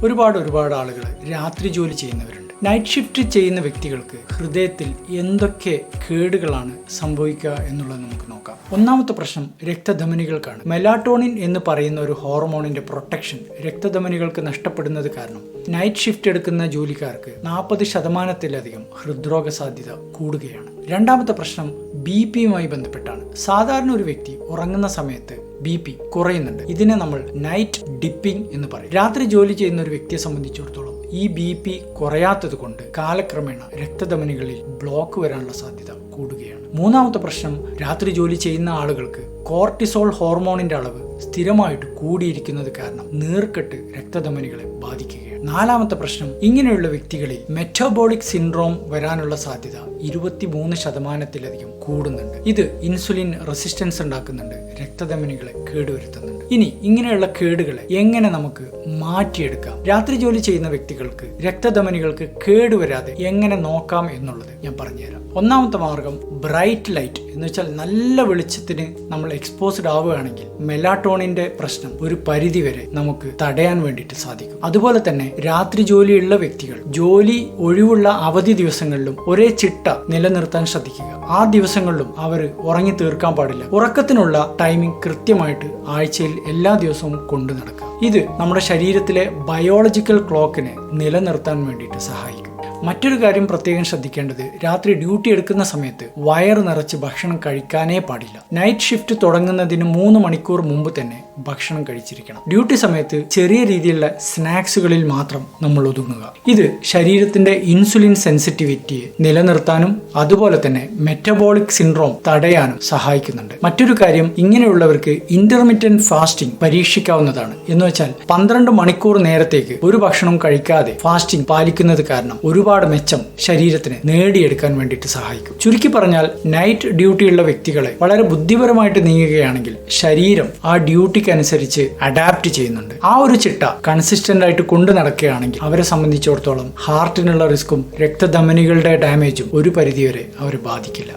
ഒരുപാട് ആളുകൾ രാത്രി ജോലി ചെയ്യുന്നവരുണ്ട്. നൈറ്റ് ഷിഫ്റ്റ് ചെയ്യുന്ന വ്യക്തികൾക്ക് ഹൃദയത്തിൽ എന്തൊക്കെ കേടുകളാണ് സംഭവിക്കുക എന്നുള്ളത് നമുക്ക് നോക്കാം. ഒന്നാമത്തെ പ്രശ്നം രക്തധമനികൾക്കാണ്. മെലാറ്റോണിൻ എന്ന് പറയുന്ന ഒരു ഹോർമോണിന്റെ പ്രൊട്ടക്ഷൻ രക്തധമനികൾക്ക് നഷ്ടപ്പെടുന്നത് കാരണം നൈറ്റ് ഷിഫ്റ്റ് എടുക്കുന്ന ജോലിക്കാർക്ക് 40% ഹൃദ്രോഗ സാധ്യത കൂടുകയാണ്. രണ്ടാമത്തെ പ്രശ്നം BP യുമായി ബന്ധപ്പെട്ടാണ്. സാധാരണ ഒരു വ്യക്തി ഉറങ്ങുന്ന സമയത്ത് BP കുറയുന്നുണ്ട്. ഇതിനെ നമ്മൾ നൈറ്റ് ഡിപ്പിംഗ് എന്ന് പറയും. രാത്രി ജോലി ചെയ്യുന്ന ഒരു വ്യക്തിയെ സംബന്ധിച്ചിടത്തോളം ഈ BP കുറയാത്തത് കൊണ്ട് കാലക്രമേണ രക്തധമനികളിൽ ബ്ലോക്ക് വരാനുള്ള സാധ്യത കൂടുകയാണ്. മൂന്നാമത്തെ പ്രശ്നം രാത്രി ജോലി ചെയ്യുന്ന ആളുകൾക്ക് കോർട്ടിസോൾ ഹോർമോണിന്റെ അളവ് സ്ഥിരമായിട്ട് കൂടിയിരിക്കുന്നത് കാരണം നീർക്കെട്ട് രക്തധമനികളെ ബാധിക്കുകയാണ്. നാലാമത്തെ പ്രശ്നം ഇങ്ങനെയുള്ള വ്യക്തികളിൽ മെറ്റബോളിക് സിൻഡ്രോം വരാനുള്ള സാധ്യത 23% കൂടുന്നുണ്ട്. ഇത് ഇൻസുലിൻ റെസിസ്റ്റൻസ് ഉണ്ടാക്കുന്നുണ്ട്, രക്തധമനികളെ കേടുവരുത്തുന്നുണ്ട്. ഇനി ഇങ്ങനെയുള്ള കേടുകളെ എങ്ങനെ നമുക്ക് മാറ്റിയെടുക്കാം? രാത്രി ജോലി ചെയ്യുന്ന വ്യക്തികൾക്ക് രക്തധമനികൾക്ക് കേടുവരാതെ എങ്ങനെ നോക്കാം എന്നുള്ളത് ഞാൻ പറഞ്ഞുതരാം. ഒന്നാമത്തെ മാർഗം ബ്രൈറ്റ് ലൈറ്റ് എന്ന് വെച്ചാൽ നല്ല വെളിച്ചത്തിന് നമ്മൾ എക്സ്പോസ്ഡ് ആവുകയാണെങ്കിൽ മെലാറ്റോണിന്റെ പ്രശ്നം ഒരു പരിധിവരെ നമുക്ക് തടയാൻ വേണ്ടിയിട്ട് സാധിക്കും. അതുപോലെ തന്നെ രാത്രി ജോലിയുള്ള വ്യക്തികൾ ജോലി ഒഴിവുള്ള അവധി ദിവസങ്ങളിലും ഒരേ ചിട്ട നിലനിർത്താൻ ശ്രദ്ധിക്കുക. ആ ദിവസങ്ങളിലും അവർ ഉറങ്ങി തീർക്കാൻ പാടില്ല. ഉറക്കത്തിനുള്ള ടൈമിംഗ് കൃത്യമായിട്ട് ആഴ്ചയിൽ എല്ലാ ദിവസവും കൊണ്ടു നടക്കുക. ഇത് നമ്മുടെ ശരീരത്തിലെ ബയോളജിക്കൽ ക്ലോക്കിനെ നിലനിർത്താൻ വേണ്ടിയിട്ട് സഹായിക്കും. മറ്റൊരു കാര്യം പ്രത്യേകം ശ്രദ്ധിക്കേണ്ടത്, രാത്രി ഡ്യൂട്ടി എടുക്കുന്ന സമയത്ത് വയറ് നിറച്ച് ഭക്ഷണം കഴിക്കാനേ പാടില്ല. നൈറ്റ് ഷിഫ്റ്റ് തുടങ്ങുന്നതിന് 3 മണിക്കൂർ മുമ്പ് തന്നെ ഭക്ഷണം കഴിച്ചിരിക്കണം. ഡ്യൂട്ടി സമയത്ത് ചെറിയ രീതിയിലുള്ള സ്നാക്സുകളിൽ മാത്രം നമ്മൾ ഒതുങ്ങുക. ഇത് ശരീരത്തിന്റെ ഇൻസുലിൻ സെൻസിറ്റിവിറ്റിയെ നിലനിർത്താനും അതുപോലെ തന്നെ മെറ്റബോളിക് സിൻഡ്രോം തടയാനും സഹായിക്കുന്നുണ്ട്. മറ്റൊരു കാര്യം, ഇങ്ങനെയുള്ളവർക്ക് ഇന്റർമിറ്റന്റ് ഫാസ്റ്റിംഗ് പരീക്ഷിക്കാവുന്നതാണ്. എന്ന് വെച്ചാൽ 12 മണിക്കൂർ നേരത്തേക്ക് ഒരു ഭക്ഷണം കഴിക്കാതെ ഫാസ്റ്റിംഗ് പാലിക്കുന്നത് കാരണം ഒരുപാട് മെച്ചം ശരീരത്തിന് നേടിയെടുക്കാൻ വേണ്ടിയിട്ട് സഹായിക്കും. ചുരുക്കി പറഞ്ഞാൽ നൈറ്റ് ഡ്യൂട്ടിയുള്ള വ്യക്തികളെ വളരെ ബുദ്ധിപരമായിട്ട് നീങ്ങുകയാണെങ്കിൽ ശരീരം ആ ഡ്യൂട്ടിക്ക് അനുസരിച്ച് അഡാപ്റ്റ് ചെയ്യുന്നുണ്ട്. ആ ഒരു ചിട്ട കൺസിസ്റ്റന്റ് ആയിട്ട് കൊണ്ടു നടക്കുകയാണെങ്കിൽ അവരെ സംബന്ധിച്ചിടത്തോളം ഹാർട്ടിനുള്ള റിസ്ക്കും രക്തധമനികളുടെ ഡാമേജും ഒരു പരിധിവരെ അവരെ ബാധിക്കില്ല.